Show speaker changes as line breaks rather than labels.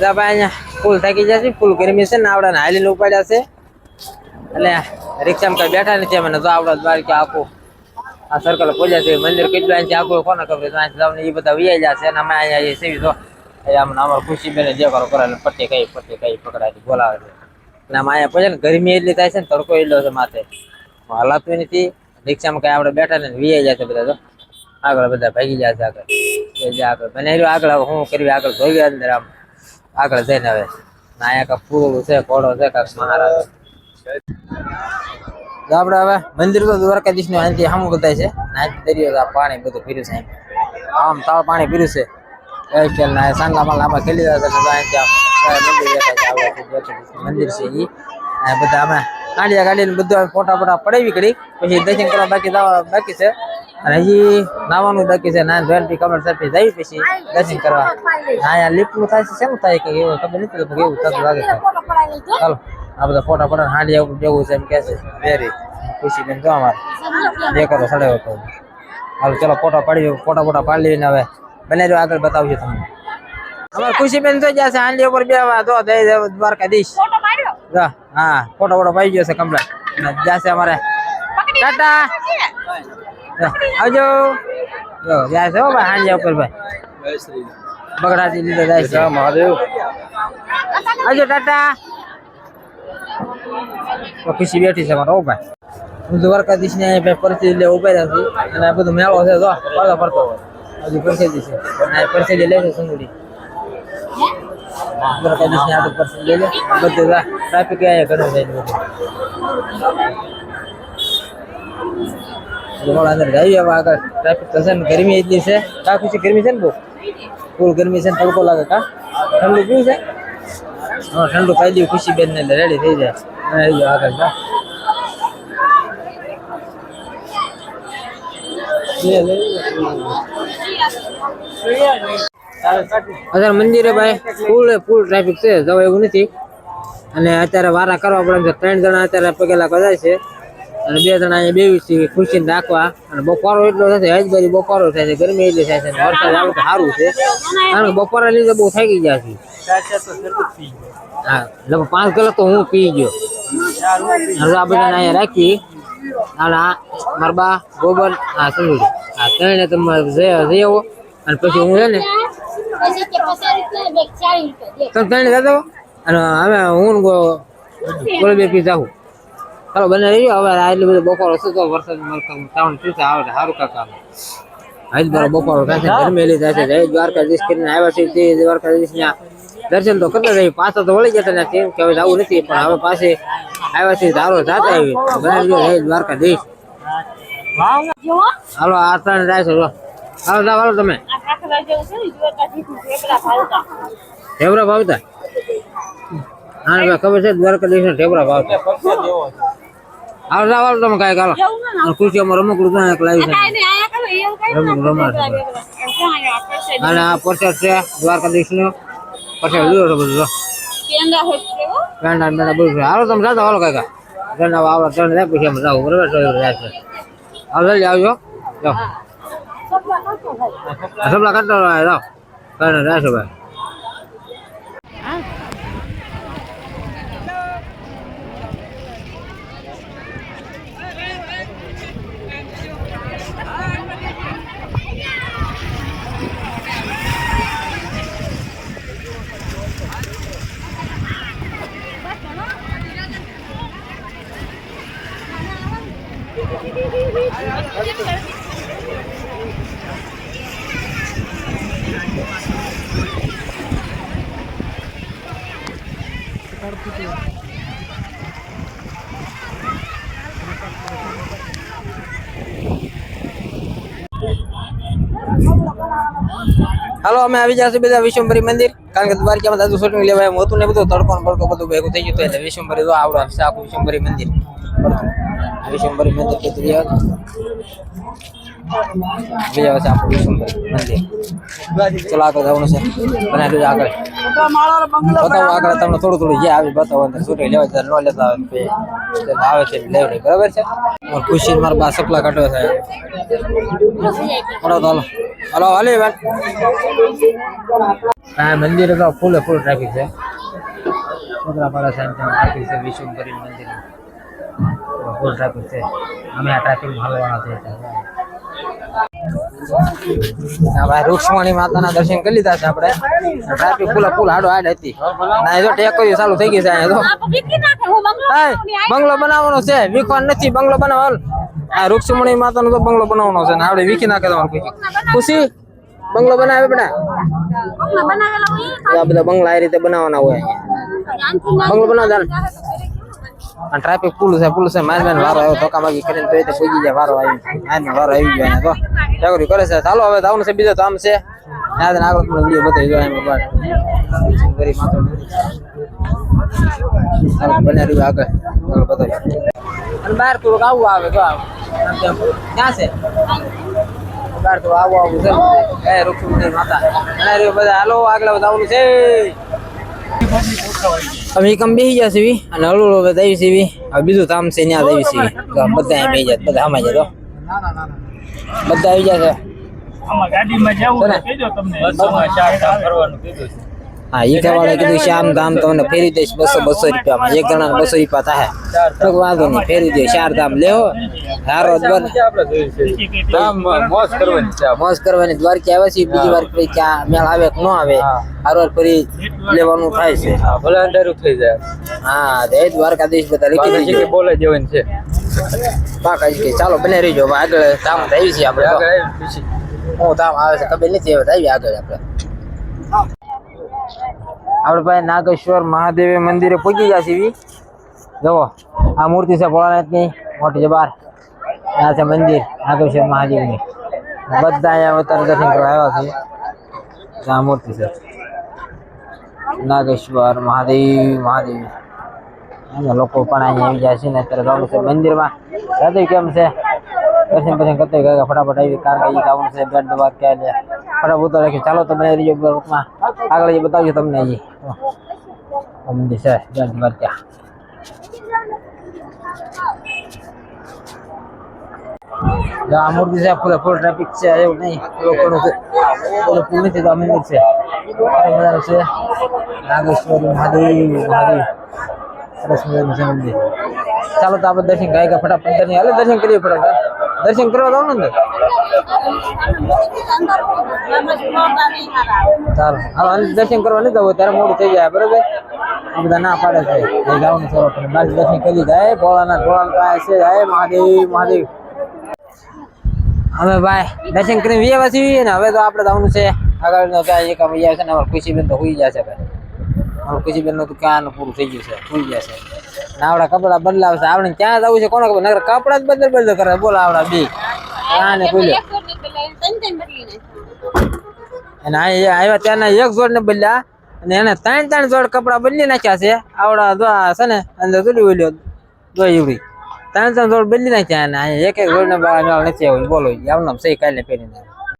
ભાઈ અહીંયા ફૂલ થાકી જશે, ફૂલ ગરમી છે ને આવડે હાલીને ઉપાડ્યા છે એટલે રિક્ષામાં કઈ બેઠા નથી અમે તો આવડે દ્વારકા આખું આ સર્કલ પહોંચ્યા છે. મંદિર કેટલું અહીંથી આખું કોને ખબર જવાનું એ બધા વી જશે અને અમે અહીંયા સેવી તો અમારે ખુશી બેને જે કરો કરે પટ્ટી કઈ પકડાય બોલાવે છે અને આમાં અહીંયા પછી ને ગરમી એટલી થાય છે ને તડકો એટલો છે માથે હલાતું નથી. રિક્ષામાં કઈ આપણે બેઠા ને વી જશે બધા તો આગળ બધા ભાગી જશે આગળ બને આગળ હું કરવી આગળ જોઈ અંદર આમ આગળ જઈને હવે અહીંયા કાંક ફૂલ છે ઘોડો છે કાંક મહારાજ આપડે હવે મંદિર તો દ્વારકાધીશ નું અહીંથી સામું બતાય છે દરિયો પાણી બધું પીર્યું છે આમ તાવ પાણી પીર્યું છે સાંગલા માલ આમાં ખેલી મંદિર છે એ બધા અમે કાંડિયા કાઢીને બધું ફોટા પડાવી કરી પછી દર્શન કરવા બાકી છે અને હજી નાવાનું બાકી છે ના ધોઈને કમર સાથે જઈ પછી દર્શન કરવા અહીંયા લિફ્ટ નું થાય છે શેનું થાય કે એવું ખબર નથી એવું થતું લાગે છે. ચાલો આ બધા ફોટા પડે હાંડિયા ઉપર જેવું છે એમ કે છે વેરી ખુશી બેન જો અમારે બે કરો સડ્યો હતો. હાલો ચલો ફોટા પાડી લઈને હવે બને જો આગળ બતાવજો તમને. અમારે ખુશી બેન જોઈ જશે હાંડિયા ઉપર બેવા તો દ્વારકાધીશ હા ફોટો પાડી ગયો છે કમલા જશે અમારે ટાટા આવજો જો જાય છે હો ભાઈ હાંડિયા ઉપર ભાઈ બગડાથી લીધે જાય છે મહાદેવ આવજો ટાટા. ખુશી બેઠી છે મારો ભાઈ હું દ્વારકાધીશ ને પરિસ્થિતિ લે ઉભા રહ્યા છું અને આ બધું મેળો છે જો પડતો હોય હજુ પરિસ્થિતિ છે અને પરિસ્થિતિ લે છે સુંદરી દ્વારકાધીશ ને આટલું પરિસ્થિતિ લે બધું ટ્રાફિક અહીંયા ઘણું જાય બધું અંદર જઈએ હવે આગળ ટ્રાફિક થશે ને ગરમી એટલી છે કા ખુશી ગરમી છે ને બહુ ફૂલ ગરમી છે ને તડકો લાગે કા ઠંડુ પીવું છે હા ઠંડુ પાઈ દઉં ખુશી બેન ને રેડી થઈ જાય આગળ અત્યારે મંદિરે ભાઈ ફૂલ ટ્રાફિક છે જવા એવું નથી અને અત્યારે વારા કરવા પડે છે. 3 જણા અત્યારે પગેલા કદાય છે અને 2 જણા અહીંયા બેવી છે ખુશી રાખવા અને બપોરો એટલો થશે હજબારી બપોરો થાય છે ગરમી એટલી થાય છે વરસાદ આવે તો સારું છે કારણ કે બપોરા લીધે બહુ થાકી ગયા છે. હા લગભગ 5 કલાક તો હું પી ગયો. આ બધાને અહીંયા રાખી અને મારા બા ગોબર સુંદરી ત્રણે તમે જઈ આવો અને પછી હું છે ને તમે ત્રણે જતો અને હવે હું ગોળ બે પી જાઉં. ચાલો બને રહ્યો હવે એટલી બધી બપોરો હશે તો વરસાદ શ્રાવણ ચૂસે આવે સારું કાકા આજ બરો બપોરો થાય છે ગરમી એલી થાય છે. જય દ્વારકાધીશ કરીને આવ્યા છે તે દ્વારકાધીશ ના દર્શન તો કરતા રહી પાછા તો વળી જતા નથી કે હવે જવું નથી પણ હવે પાછી આવ્યા છે ધારો જાતે આવી બને રહ્યો જય દ્વારકાધીશ. હાલો આ 3 જાય છે હાલો તમે ઢેબરા ભાવતા હા ખબર છે દ્વારકાધીશ ને ઢેબરા ભાવતા હાલો તમે કાંઈ ચાલો ખુશીઓમાં રમકડું લાવી છે અને આ પરસાદ છે દ્વારકાધીશ નો પરસાદ લીધો છે બધું પેંડા બધું છે. હાલો તમે જાતો હાલો કાકા ઘરના આવડા 3 જાય પછી અમે જાવ બરોબર હાલો જલ્દી આવજો જાઓ સપલા કરતો જાઓ કઈ જાય છે ભાઈ. હાલો અમે આવી જશે બધા વિશ્વંભરી મંદિર કારણ કે દ્વારકામાં દાદુ શૂટિંગ લેવા એમ હતું ને બધું તડકો બધું ભેગું થઈ ગયું એટલે વિશ્વંભરી તો આવડે છે આખું વિશ્વંભરી મંદિર વિશ્વંભરી મંદિર કીધું બીજા છે આખું વિશ્વંભરી મંદિર. ચલો આગળ જવાનું છે બનાવી આગળ બતાવો આગળ તમને થોડું જે આવી બતાવો અંદર શૂટિંગ લેવા ન લેતા આવે છે લેવડી બરાબર છે. ખુશી મારા બા સપલા કાઢો છે હાલો હાલો હાલે આ મંદિર તો ફૂલે ફૂલ ટ્રાફિક છે. છોકરાપાડા સાઈડ ટ્રાફિક છે. વિશુભરી મંદિર ફૂલ ટ્રાફિક છે. અમે આ ટ્રાફિકમાં હાલવાના છે. ભાઈ રૂક્ષ્મણી માતાના દર્શન કરી લીધા છે આપણે. ટ્રાફિક ફૂલ હાડો હાડ હતી. ના એ તો ટેકરીઓ ચાલુ થઈ ગઈ છે. અહીંયા તો બંગલો બનાવવાનો છે. વિખવાન નથી, બંગલો બનાવવાનો. આ રૂક્ષ્મણી માતાનો તો બંગલો બનાવવાનો છે ને આપણે વીખી નાખે તમારે ખુશી બંગલો બનાવે બેટા. આ બધા બંગલા આ રીતે બનાવવાના હોય. બંગલો બનાવતા ટ્રાફિક ફૂલ છે. મારમેન વારો આવ્યો ધોકાબાકી કરીને તો એ તો પૂજી જાય. વારો આવી મારમેન વારો આવી ગયો તો ચાકરી કરે છે. ચાલો હવે જવાનું છે. બીજો તો આમ છે આગળ તમને વિડીયો બતાવી દો. એમ ગરીબ માત્ર બને રહ્યું આગળ બતાવી. અને બહાર થોડુંક આવું આવે તો ક્યાં છે બહાર તો આવું છે. રૂક્ષ્મણી માતા બધા હાલો આગળ જવાનું છે. અમે કમ બેસી ગયા છે અને હળવું હવે આવી છે. હવે બીજું કામ છે ત્યાં આવી છે. બધા બેસી જાય, બધા આમાં જાય તો બધા આવી જાય છે. હા ઈ વાળા કીધું શ્યામ ધામ તમને ફેરી દઈશ 200 રૂપિયામાં. એક જણા 200 રૂપિયા થાય તો વાંધો નહીં, ફેરી દે. 4 ધામ લેવો હારો મોજ કરવાની. દ્વારકા આવે છે બીજી વાર ફરી ક્યાં મેળ આવે કે ન આવે હારો ફરી લેવાનું થાય છે. ભલે અંધારું થઈ જાય. હા એ દ્વારકાધીશ બધા લીધી દીધી બોલે જેવું છે. પાકા કે ચાલો બને રહીજો. આગળ ધામ આવી છે આપણે. હું ધામ આવે છે ખબર નથી હવે આવી આગળ આપણે ભાઈ નાગેશ્વર મહાદેવ મંદિરે પહોંચી ગયા છીએ. જુઓ આ મૂર્તિ છે ભોળાનાથની મોટી જબાર. આ છે મંદિર નાગેશ્વર મહાદેવની. બધા અહીંયા અત્યારે દર્શન કરવા આવ્યા છે. આ મૂર્તિ છે નાગેશ્વર મહાદેવ. અને લોકો પણ અહીંયા આવી જાય છે ને અત્યારે જવાનું છે મંદિરમાં. દાદા કેમ છે દર્શન કરતા ગયા ફટાફટ આવી. કારણ કે જવાનું છે બેટ દબાર ક્યાં ફટાફટ રાખી. ચાલો તો બને રહીજો રૂપમાં આગળ બતાવજો તમને. હજી મંદિર છે બેટ દબાર ક્યાં. આ મૂર્તિ છે ફૂલ ટ્રાફિક છે. એવું નહીં ફૂલ નથી તો આ મંદિર છે મજાનું છે. નાગેશ્વર મહાદેવ સરસ મજાનું છે મંદિર. ચાલો તો આપણે દર્શન ગાય ફટાફટ દર્શન કરીએ. ફટાફટ દર્શન કરવા જવાનું ને. ચાલો હાલો દર્શન કરવા નહીં જવું ત્યારે મોડું થઈ જાય. બરોબર આ બધા ના પાડે છે જવાનું છે. બહાર દર્શન કરી જાય. ભોળાનાથ છે. જય મહાદેવ. અમે ભાઈ દર્શન કરીને વ્યા છીએ ને હવે તો આપણે જવાનું છે આગળ. ક્યાં એક અમે છે ને અમારે ખુશીબેન તો હોઈ જશે ભાઈ. અમારે ખુશીબેન નું તો ક્યાં પૂરું થઈ ગયું છે, હોઈ જશે. આવડા કપડા બદલાવશે. આપણે ક્યાં જવું છે કોને ખબર. નગર કપડા જ બદલ કરે. બોલો આવડા બી આને કોઈ અને આવ્યા ત્યાંના એક જોડ ને બદલ્યા અને એને 3 જોડ કપડા બદલી નાખ્યા છે. આવડા દોા છે ને અંદર જોડી ઓલ્યો દો એવડી 3 જોડ બદલી નાખ્યા. અને એક જોડ ને નથી આવ્યું. બોલો આવનામ સહી કાલે પહેરીને